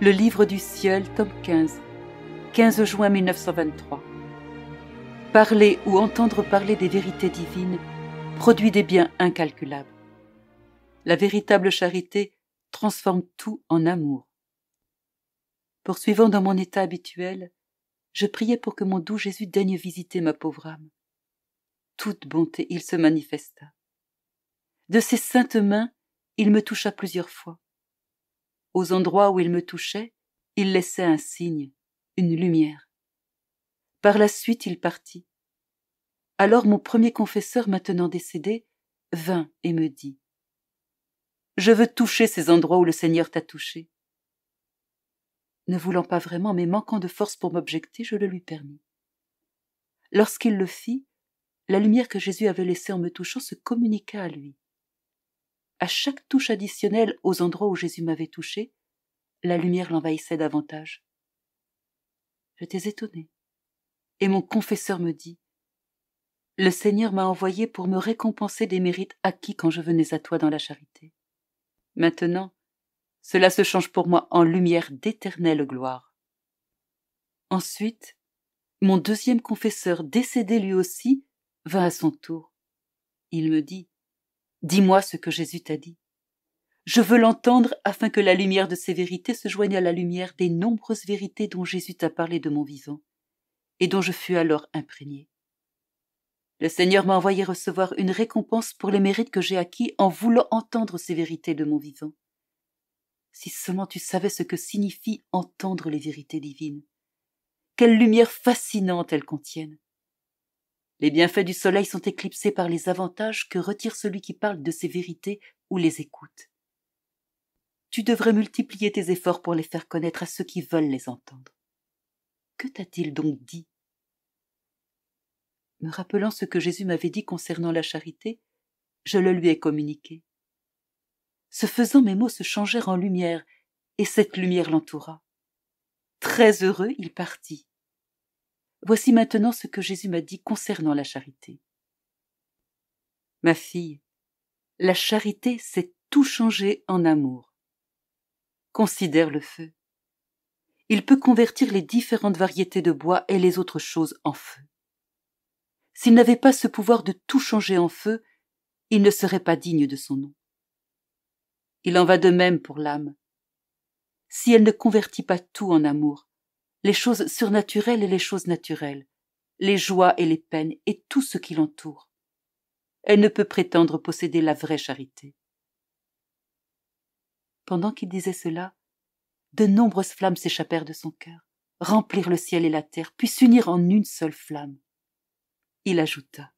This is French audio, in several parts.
Le livre du ciel, tome 15, 15 juin 1923. Parler ou entendre parler des vérités divines produit des biens incalculables. La véritable charité transforme tout en amour. Poursuivant dans mon état habituel, je priais pour que mon doux Jésus daigne visiter ma pauvre âme. Toute bonté, il se manifesta. De ses saintes mains, il me toucha plusieurs fois. Aux endroits où il me touchait, il laissait un signe, une lumière. Par la suite, il partit. Alors mon premier confesseur, maintenant décédé, vint et me dit « Je veux toucher ces endroits où le Seigneur t'a touché. » Ne voulant pas vraiment, mais manquant de force pour m'objecter, je le lui permis. Lorsqu'il le fit, la lumière que Jésus avait laissée en me touchant se communiqua à lui. À chaque touche additionnelle aux endroits où Jésus m'avait touché, la lumière l'envahissait davantage. J'étais étonnée. Et mon confesseur me dit « Le Seigneur m'a envoyé pour me récompenser des mérites acquis quand je venais à toi dans la charité. Maintenant, cela se change pour moi en lumière d'éternelle gloire. » Ensuite, mon deuxième confesseur, décédé lui aussi, vint à son tour. Il me dit « Dis-moi ce que Jésus t'a dit. Je veux l'entendre afin que la lumière de ces vérités se joigne à la lumière des nombreuses vérités dont Jésus t'a parlé de mon vivant et dont je fus alors imprégné. Le Seigneur m'a envoyé recevoir une récompense pour les mérites que j'ai acquis en voulant entendre ces vérités de mon vivant. Si seulement tu savais ce que signifie entendre les vérités divines. Quelle lumière fascinante elles contiennent. Les bienfaits du soleil sont éclipsés par les avantages que retire celui qui parle de ces vérités ou les écoute. Tu devrais multiplier tes efforts pour les faire connaître à ceux qui veulent les entendre. Que t'a-t-il donc dit? Me rappelant ce que Jésus m'avait dit concernant la charité, je le lui ai communiqué. Ce faisant, mes mots se changèrent en lumière, et cette lumière l'entoura. Très heureux, il partit. Voici maintenant ce que Jésus m'a dit concernant la charité. Ma fille, la charité, c'est tout changer en amour. Considère le feu. Il peut convertir les différentes variétés de bois et les autres choses en feu. S'il n'avait pas ce pouvoir de tout changer en feu, il ne serait pas digne de son nom. Il en va de même pour l'âme. Si elle ne convertit pas tout en amour, les choses surnaturelles et les choses naturelles, les joies et les peines et tout ce qui l'entoure, elle ne peut prétendre posséder la vraie charité. Pendant qu'il disait cela, de nombreuses flammes s'échappèrent de son cœur, remplirent le ciel et la terre, puis s'unirent en une seule flamme. Il ajouta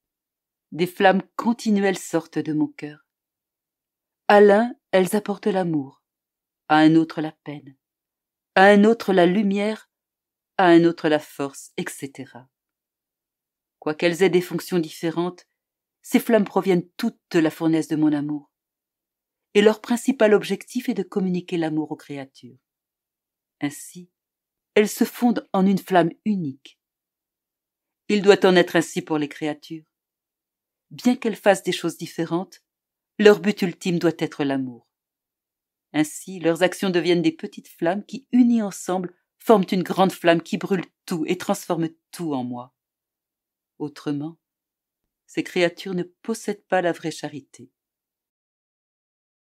« Des flammes continuelles sortent de mon cœur. À l'un, elles apportent l'amour, à un autre la peine, à un autre la lumière, à un autre la force, etc. Quoiqu'elles aient des fonctions différentes, ces flammes proviennent toutes de la fournaise de mon amour, et leur principal objectif est de communiquer l'amour aux créatures. Ainsi, elles se fondent en une flamme unique. Il doit en être ainsi pour les créatures. Bien qu'elles fassent des choses différentes, leur but ultime doit être l'amour. Ainsi, leurs actions deviennent des petites flammes qui, unies ensemble, forment une grande flamme qui brûle tout et transforme tout en moi. Autrement, ces créatures ne possèdent pas la vraie charité.